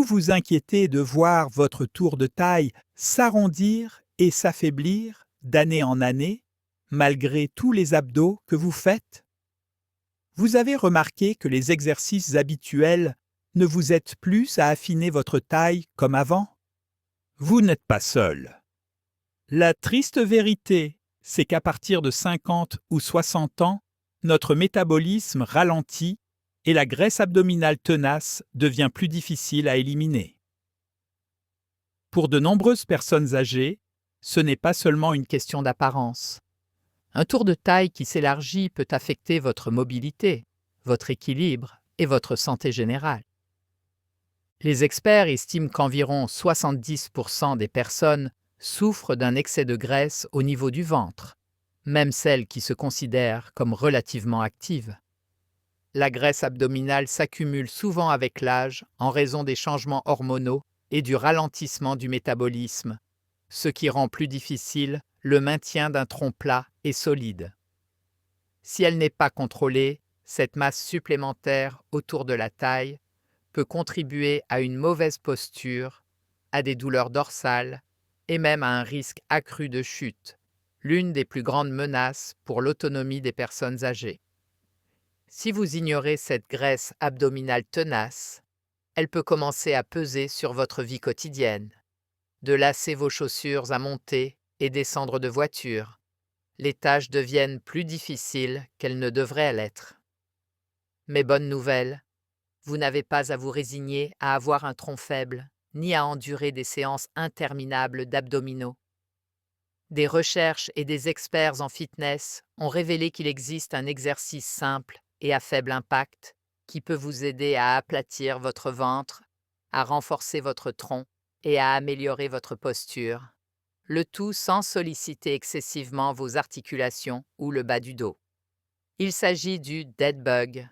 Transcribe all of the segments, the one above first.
vous inquiétez de voir votre tour de taille s'arrondir et s'affaiblir d'année en année, malgré tous les abdos que vous faites? Vous avez remarqué que les exercices habituels ne vous aident plus à affiner votre taille comme avant? Vous n'êtes pas seul. La triste vérité, c'est qu'à partir de 50 ou 60 ans, notre métabolisme ralentit et la graisse abdominale tenace devient plus difficile à éliminer. Pour de nombreuses personnes âgées, ce n'est pas seulement une question d'apparence. Un tour de taille qui s'élargit peut affecter votre mobilité, votre équilibre et votre santé générale. Les experts estiment qu'environ 70% des personnes souffrent d'un excès de graisse au niveau du ventre, même celles qui se considèrent comme relativement actives. La graisse abdominale s'accumule souvent avec l'âge en raison des changements hormonaux et du ralentissement du métabolisme, ce qui rend plus difficile le maintien d'un tronc plat et solide. Si elle n'est pas contrôlée, cette masse supplémentaire autour de la taille peut contribuer à une mauvaise posture, à des douleurs dorsales et même à un risque accru de chute, l'une des plus grandes menaces pour l'autonomie des personnes âgées. Si vous ignorez cette graisse abdominale tenace, elle peut commencer à peser sur votre vie quotidienne, de lasser vos chaussures à monter et descendre de voiture. Les tâches deviennent plus difficiles qu'elles ne devraient l'être. Mais bonne nouvelle, vous n'avez pas à vous résigner à avoir un tronc faible, ni à endurer des séances interminables d'abdominaux. Des recherches et des experts en fitness ont révélé qu'il existe un exercice simple et à faible impact qui peut vous aider à aplatir votre ventre, à renforcer votre tronc et à améliorer votre posture, le tout sans solliciter excessivement vos articulations ou le bas du dos. Il s'agit du dead bug.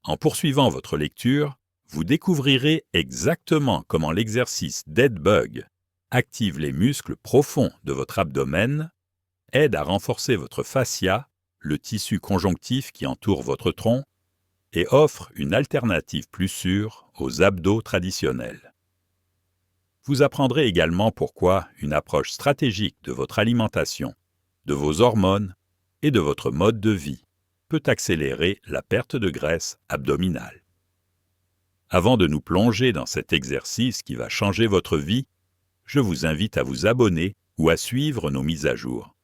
En poursuivant votre lecture, vous découvrirez exactement comment l'exercice dead bug active les muscles profonds de votre abdomen, aide à renforcer votre fascia, le tissu conjonctif qui entoure votre tronc, et offre une alternative plus sûre aux abdos traditionnels. Vous apprendrez également pourquoi une approche stratégique de votre alimentation, de vos hormones et de votre mode de vie peut accélérer la perte de graisse abdominale. Avant de nous plonger dans cet exercice qui va changer votre vie, je vous invite à vous abonner ou à suivre nos mises à jour.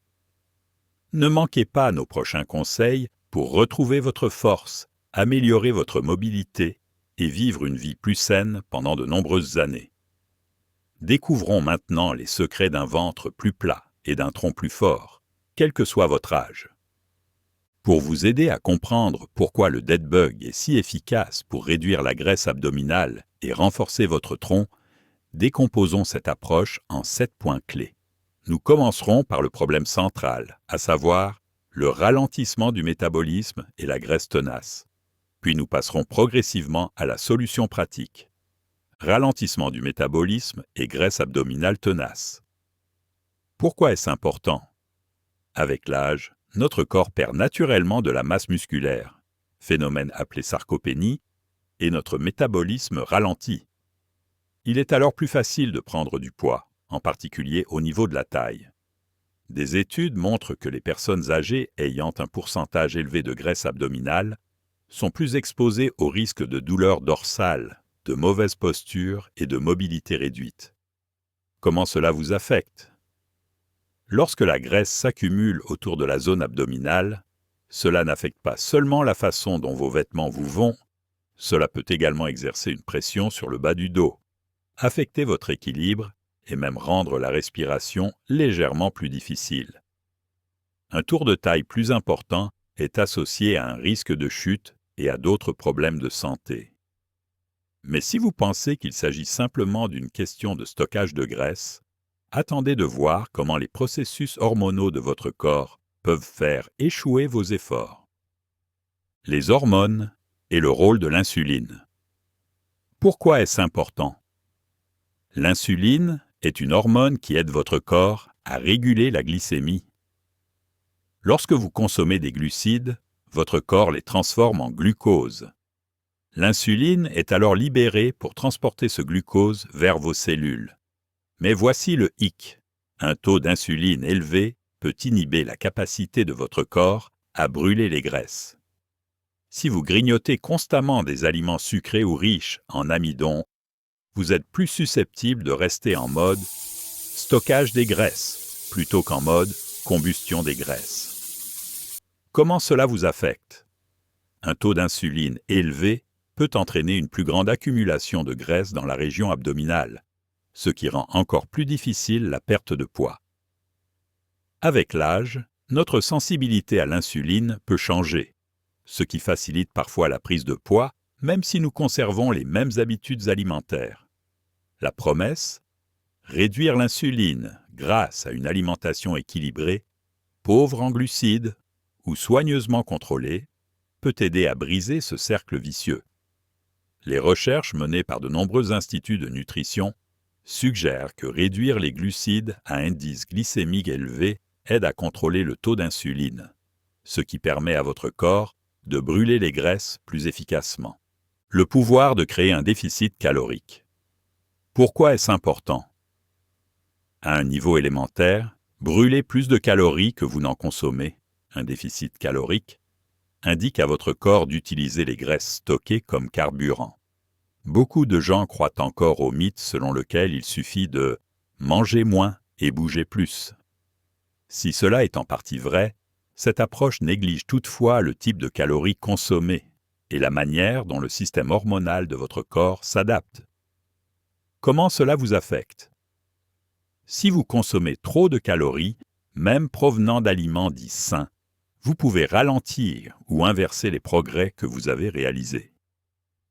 Ne manquez pas nos prochains conseils pour retrouver votre force, améliorer votre mobilité et vivre une vie plus saine pendant de nombreuses années. Découvrons maintenant les secrets d'un ventre plus plat et d'un tronc plus fort, quel que soit votre âge. Pour vous aider à comprendre pourquoi le dead bug est si efficace pour réduire la graisse abdominale et renforcer votre tronc, décomposons cette approche en 7 points clés. Nous commencerons par le problème central, à savoir le ralentissement du métabolisme et la graisse tenace. Puis nous passerons progressivement à la solution pratique. Ralentissement du métabolisme et graisse abdominale tenace. Pourquoi est-ce important? Avec l'âge, notre corps perd naturellement de la masse musculaire, phénomène appelé sarcopénie, et notre métabolisme ralentit. Il est alors plus facile de prendre du poids, en particulier au niveau de la taille. Des études montrent que les personnes âgées ayant un pourcentage élevé de graisse abdominale sont plus exposées au risque de douleurs dorsales, de mauvaise posture et de mobilité réduite. Comment cela vous affecte? Lorsque la graisse s'accumule autour de la zone abdominale, cela n'affecte pas seulement la façon dont vos vêtements vous vont, cela peut également exercer une pression sur le bas du dos, affecter votre équilibre et même rendre la respiration légèrement plus difficile. Un tour de taille plus important est associé à un risque de chute et à d'autres problèmes de santé. Mais si vous pensez qu'il s'agit simplement d'une question de stockage de graisse, attendez de voir comment les processus hormonaux de votre corps peuvent faire échouer vos efforts. Les hormones et le rôle de l'insuline. Pourquoi est-ce important? L'insuline est une hormone qui aide votre corps à réguler la glycémie. Lorsque vous consommez des glucides, votre corps les transforme en glucose. L'insuline est alors libérée pour transporter ce glucose vers vos cellules. Mais voici le hic. Un taux d'insuline élevé peut inhiber la capacité de votre corps à brûler les graisses. Si vous grignotez constamment des aliments sucrés ou riches en amidon, vous êtes plus susceptible de rester en mode stockage des graisses plutôt qu'en mode combustion des graisses. Comment cela vous affecte? Un taux d'insuline élevé peut entraîner une plus grande accumulation de graisse dans la région abdominale, ce qui rend encore plus difficile la perte de poids. Avec l'âge, notre sensibilité à l'insuline peut changer, ce qui facilite parfois la prise de poids, même si nous conservons les mêmes habitudes alimentaires. La promesse? Réduire l'insuline grâce à une alimentation équilibrée, pauvre en glucides ou soigneusement contrôlée, peut aider à briser ce cercle vicieux. Les recherches menées par de nombreux instituts de nutrition suggèrent que réduire les glucides à indice glycémique élevé aide à contrôler le taux d'insuline, ce qui permet à votre corps de brûler les graisses plus efficacement. Le pouvoir de créer un déficit calorique. Pourquoi est-ce important? À un niveau élémentaire, brûler plus de calories que vous n'en consommez, un déficit calorique, indique à votre corps d'utiliser les graisses stockées comme carburant. Beaucoup de gens croient encore au mythe selon lequel il suffit de manger moins et bouger plus. Si cela est en partie vrai, cette approche néglige toutefois le type de calories consommées et la manière dont le système hormonal de votre corps s'adapte. Comment cela vous affecte? Si vous consommez trop de calories, même provenant d'aliments dits sains, vous pouvez ralentir ou inverser les progrès que vous avez réalisés.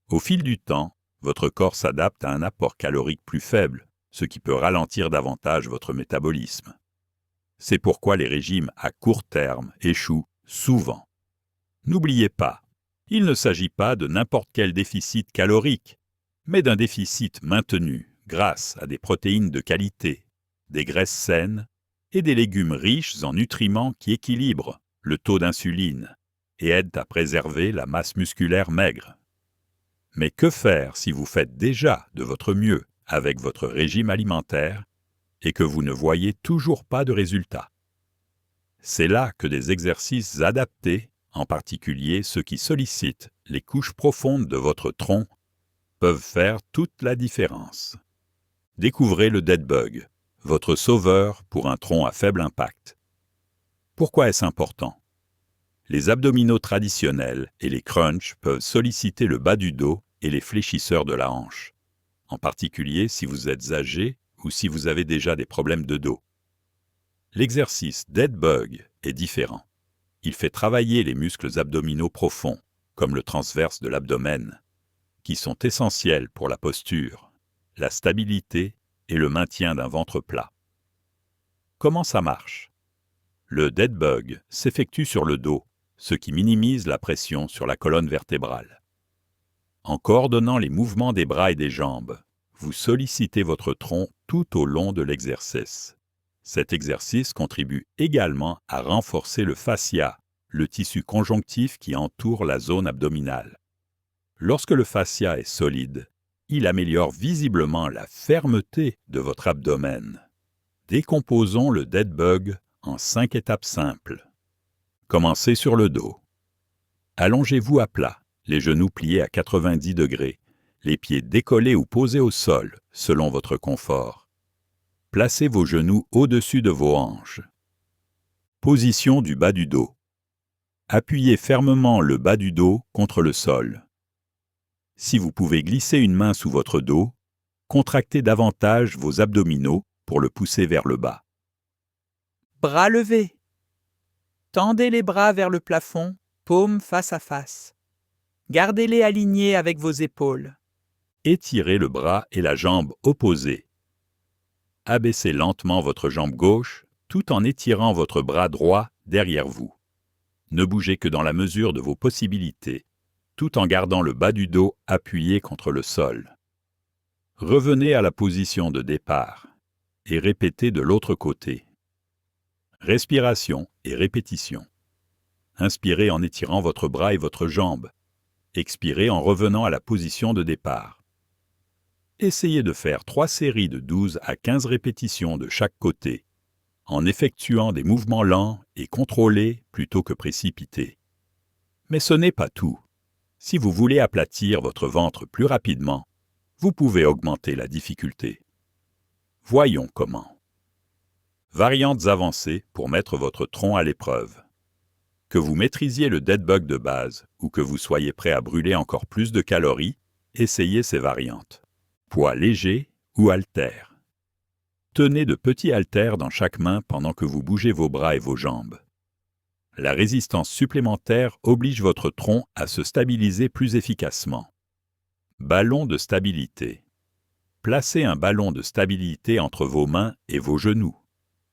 Au fil du temps, votre corps s'adapte à un apport calorique plus faible, ce qui peut ralentir davantage votre métabolisme. C'est pourquoi les régimes à court terme échouent souvent. N'oubliez pas, il ne s'agit pas de n'importe quel déficit calorique, mais d'un déficit maintenu grâce à des protéines de qualité, des graisses saines et des légumes riches en nutriments qui équilibrent le taux d'insuline et aident à préserver la masse musculaire maigre. Mais que faire si vous faites déjà de votre mieux avec votre régime alimentaire et que vous ne voyez toujours pas de résultats? C'est là que des exercices adaptés, en particulier ceux qui sollicitent les couches profondes de votre tronc, peuvent faire toute la différence. Découvrez le Dead Bug, votre sauveur pour un tronc à faible impact. Pourquoi est-ce important? Les abdominaux traditionnels et les crunchs peuvent solliciter le bas du dos et les fléchisseurs de la hanche, en particulier si vous êtes âgé ou si vous avez déjà des problèmes de dos. L'exercice Dead Bug est différent. Il fait travailler les muscles abdominaux profonds, comme le transverse de l'abdomen, qui sont essentiels pour la posture, la stabilité et le maintien d'un ventre plat. Comment ça marche? Le Dead Bug s'effectue sur le dos, ce qui minimise la pression sur la colonne vertébrale. En coordonnant les mouvements des bras et des jambes, vous sollicitez votre tronc tout au long de l'exercice. Cet exercice contribue également à renforcer le fascia, le tissu conjonctif qui entoure la zone abdominale. Lorsque le fascia est solide, il améliore visiblement la fermeté de votre abdomen. Décomposons le Dead Bug en 5 étapes simples. Commencez sur le dos. Allongez-vous à plat, les genoux pliés à 90 degrés, les pieds décollés ou posés au sol, selon votre confort. Placez vos genoux au-dessus de vos hanches. Position du bas du dos. Appuyez fermement le bas du dos contre le sol. Si vous pouvez glisser une main sous votre dos, contractez davantage vos abdominaux pour le pousser vers le bas. Bras levés. Tendez les bras vers le plafond, paumes face à face. Gardez-les alignés avec vos épaules. Étirez le bras et la jambe opposée. Abaissez lentement votre jambe gauche tout en étirant votre bras droit derrière vous. Ne bougez que dans la mesure de vos possibilités, tout en gardant le bas du dos appuyé contre le sol. Revenez à la position de départ et répétez de l'autre côté. Respiration et répétition. Inspirez en étirant votre bras et votre jambe. expirez en revenant à la position de départ. Essayez de faire 3 séries de 12 à 15 répétitions de chaque côté, en effectuant des mouvements lents et contrôlés plutôt que précipités. Mais ce n'est pas tout. Si vous voulez aplatir votre ventre plus rapidement, vous pouvez augmenter la difficulté. Voyons comment. Variantes avancées pour mettre votre tronc à l'épreuve. Que vous maîtrisiez le dead bug de base ou que vous soyez prêt à brûler encore plus de calories, essayez ces variantes. Poids léger ou haltère. Tenez de petits haltères dans chaque main pendant que vous bougez vos bras et vos jambes. La résistance supplémentaire oblige votre tronc à se stabiliser plus efficacement. Ballon de stabilité. Placez un ballon de stabilité entre vos mains et vos genoux.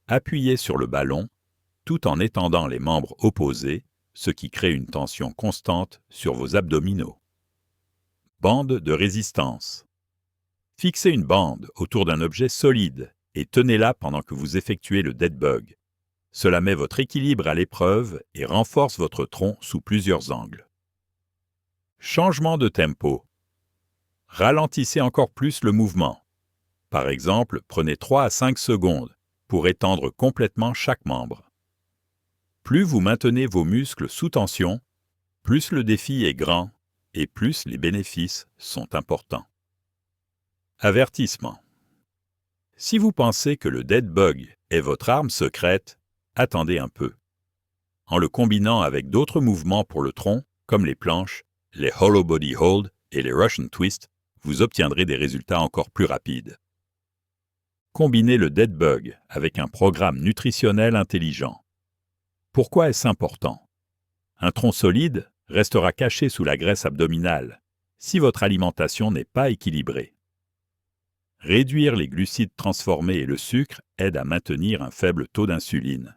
Appuyez sur le ballon, tout en étendant les membres opposés, ce qui crée une tension constante sur vos abdominaux. Bande de résistance. Fixez une bande autour d'un objet solide et tenez-la pendant que vous effectuez le dead bug. Cela met votre équilibre à l'épreuve et renforce votre tronc sous plusieurs angles. Changement de tempo. Ralentissez encore plus le mouvement. Par exemple, prenez 3 à 5 secondes pour étendre complètement chaque membre. Plus vous maintenez vos muscles sous tension, plus le défi est grand et plus les bénéfices sont importants. Avertissement. Si vous pensez que le dead bug est votre arme secrète, attendez un peu. En le combinant avec d'autres mouvements pour le tronc, comme les planches, les hollow body hold et les Russian twist, vous obtiendrez des résultats encore plus rapides. Combinez le dead bug avec un programme nutritionnel intelligent. Pourquoi est-ce important? Un tronc solide restera caché sous la graisse abdominale si votre alimentation n'est pas équilibrée. Réduire les glucides transformés et le sucre aide à maintenir un faible taux d'insuline,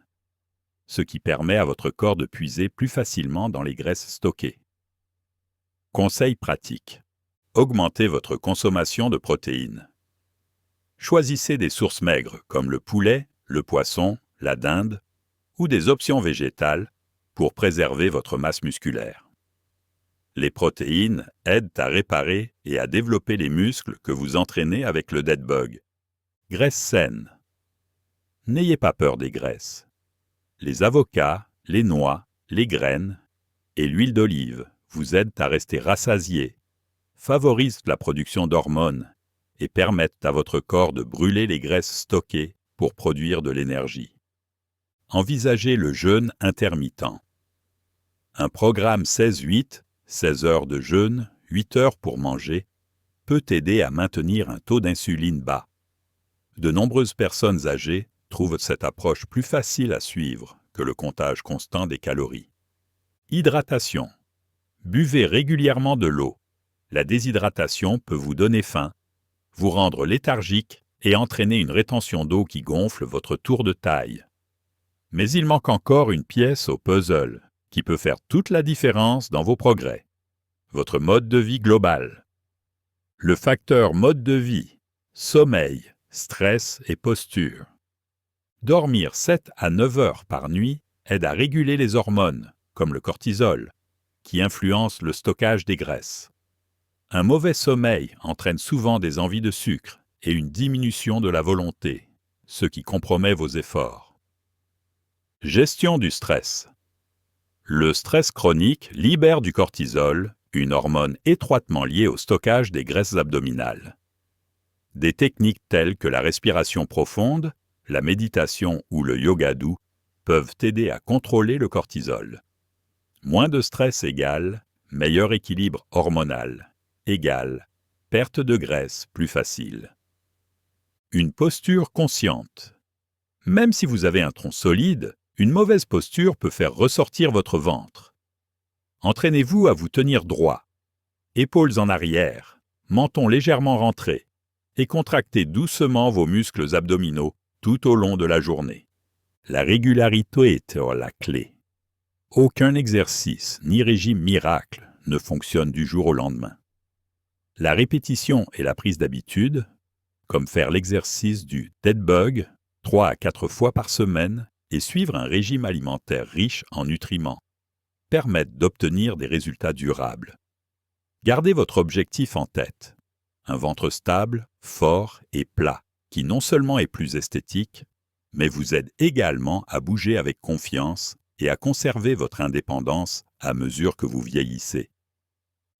ce qui permet à votre corps de puiser plus facilement dans les graisses stockées. Conseil pratique. Augmentez votre consommation de protéines. Choisissez des sources maigres comme le poulet, le poisson, la dinde ou des options végétales pour préserver votre masse musculaire. Les protéines aident à réparer et à développer les muscles que vous entraînez avec le dead bug. Graisse saine. N'ayez pas peur des graisses. Les avocats, les noix, les graines et l'huile d'olive vous aident à rester rassasié, favorisent la production d'hormones et permettent à votre corps de brûler les graisses stockées pour produire de l'énergie. Envisagez le jeûne intermittent. Un programme 16-8, 16 heures de jeûne, 8 heures pour manger, peut aider à maintenir un taux d'insuline bas. De nombreuses personnes âgées trouvent cette approche plus facile à suivre que le comptage constant des calories. Hydratation. Buvez régulièrement de l'eau. La déshydratation peut vous donner faim, vous rendre léthargique et entraîner une rétention d'eau qui gonfle votre tour de taille. Mais il manque encore une pièce au puzzle qui peut faire toute la différence dans vos progrès. Votre mode de vie global. Le facteur mode de vie, sommeil, stress et posture. Dormir 7 à 9 heures par nuit aide à réguler les hormones, comme le cortisol, qui influence le stockage des graisses. Un mauvais sommeil entraîne souvent des envies de sucre et une diminution de la volonté, ce qui compromet vos efforts. Gestion du stress. Le stress chronique libère du cortisol, une hormone étroitement liée au stockage des graisses abdominales. Des techniques telles que la respiration profonde, la méditation ou le yoga doux peuvent aider à contrôler le cortisol. Moins de stress égale meilleur équilibre hormonal, égale perte de graisse plus facile. Une posture consciente. Même si vous avez un tronc solide, une mauvaise posture peut faire ressortir votre ventre. Entraînez-vous à vous tenir droit, épaules en arrière, menton légèrement rentré, et contractez doucement vos muscles abdominaux tout au long de la journée. La régularité est la clé. Aucun exercice ni régime miracle ne fonctionne du jour au lendemain. La répétition et la prise d'habitude, comme faire l'exercice du dead bug 3 à 4 fois par semaine et suivre un régime alimentaire riche en nutriments, permettent d'obtenir des résultats durables. Gardez votre objectif en tête. Un ventre stable, fort et plat, qui non seulement est plus esthétique, mais vous aide également à bouger avec confiance et à conserver votre indépendance à mesure que vous vieillissez.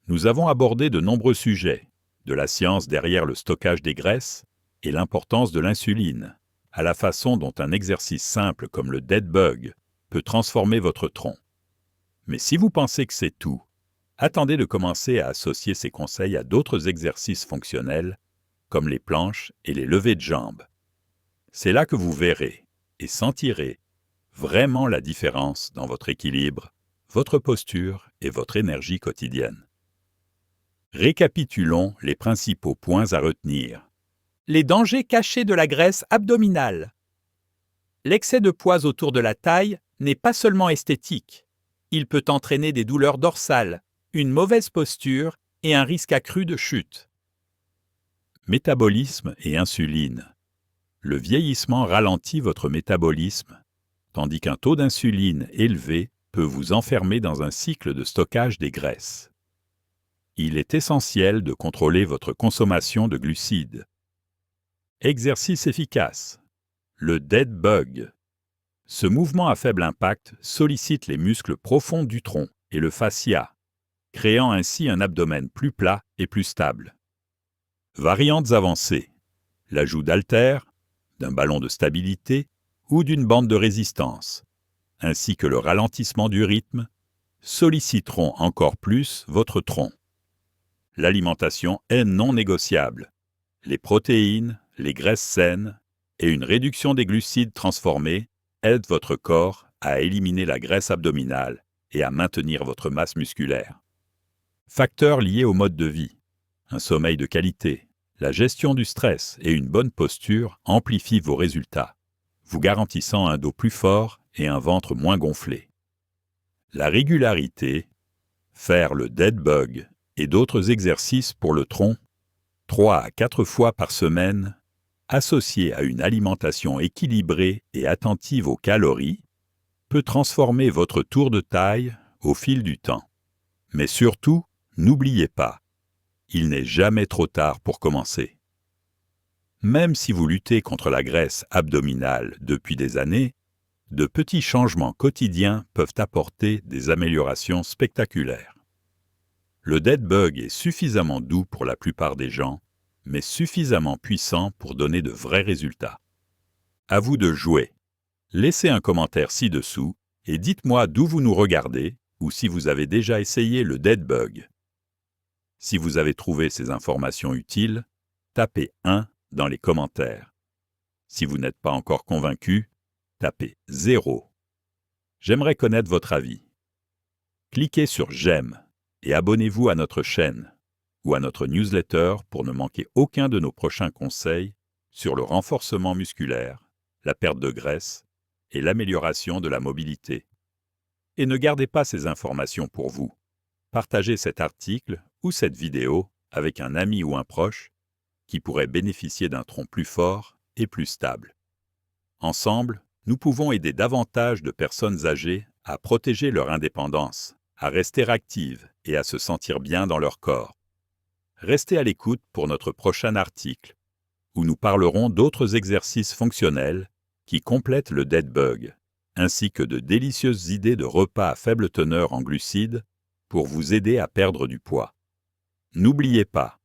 Nous avons abordé de nombreux sujets, de la science derrière le stockage des graisses et l'importance de l'insuline, à la façon dont un exercice simple comme le dead bug peut transformer votre tronc. Mais si vous pensez que c'est tout, attendez de commencer à associer ces conseils à d'autres exercices fonctionnels, comme les planches et les levées de jambes. C'est là que vous verrez et sentirez vraiment la différence dans votre équilibre, votre posture et votre énergie quotidienne. Récapitulons les principaux points à retenir. Les dangers cachés de la graisse abdominale. L'excès de poids autour de la taille n'est pas seulement esthétique. Il peut entraîner des douleurs dorsales, une mauvaise posture et un risque accru de chute. Métabolisme et insuline. Le vieillissement ralentit votre métabolisme, tandis qu'un taux d'insuline élevé peut vous enfermer dans un cycle de stockage des graisses. Il est essentiel de contrôler votre consommation de glucides. Exercice efficace. Le dead bug. Ce mouvement à faible impact sollicite les muscles profonds du tronc et le fascia, créant ainsi un abdomen plus plat et plus stable. Variantes avancées. L'ajout d'haltères, d'un ballon de stabilité ou d'une bande de résistance, ainsi que le ralentissement du rythme, solliciteront encore plus votre tronc. L'alimentation est non négociable. Les protéines, les graisses saines et une réduction des glucides transformés aident votre corps à éliminer la graisse abdominale et à maintenir votre masse musculaire. Facteurs liés au mode de vie. Un sommeil de qualité, la gestion du stress et une bonne posture amplifient vos résultats, vous garantissant un dos plus fort et un ventre moins gonflé. La régularité, faire le dead bug et d'autres exercices pour le tronc, 3 à 4 fois par semaine, associés à une alimentation équilibrée et attentive aux calories, peut transformer votre tour de taille au fil du temps. Mais surtout, n'oubliez pas, il n'est jamais trop tard pour commencer. Même si vous luttez contre la graisse abdominale depuis des années, de petits changements quotidiens peuvent apporter des améliorations spectaculaires. Le dead bug est suffisamment doux pour la plupart des gens, mais suffisamment puissant pour donner de vrais résultats. À vous de jouer. Laissez un commentaire ci-dessous et dites-moi d'où vous nous regardez ou si vous avez déjà essayé le dead bug. Si vous avez trouvé ces informations utiles, tapez 1 dans les commentaires. Si vous n'êtes pas encore convaincu, tapez 0. J'aimerais connaître votre avis. Cliquez sur j'aime et abonnez-vous à notre chaîne ou à notre newsletter pour ne manquer aucun de nos prochains conseils sur le renforcement musculaire, la perte de graisse et l'amélioration de la mobilité. Et ne gardez pas ces informations pour vous. Partagez cet article ou cette vidéo avec un ami ou un proche qui pourrait bénéficier d'un tronc plus fort et plus stable. Ensemble, nous pouvons aider davantage de personnes âgées à protéger leur indépendance, à rester actives et à se sentir bien dans leur corps. Restez à l'écoute pour notre prochain article, où nous parlerons d'autres exercices fonctionnels qui complètent le dead bug, ainsi que de délicieuses idées de repas à faible teneur en glucides pour vous aider à perdre du poids. N'oubliez pas,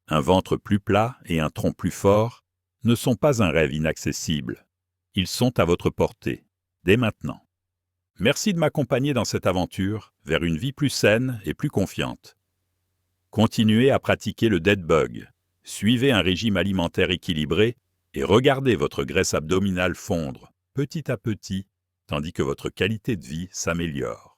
un ventre plus plat et un tronc plus fort ne sont pas un rêve inaccessible. Ils sont à votre portée, dès maintenant. Merci de m'accompagner dans cette aventure vers une vie plus saine et plus confiante. Continuez à pratiquer le dead bug, suivez un régime alimentaire équilibré et regardez votre graisse abdominale fondre petit à petit, tandis que votre qualité de vie s'améliore.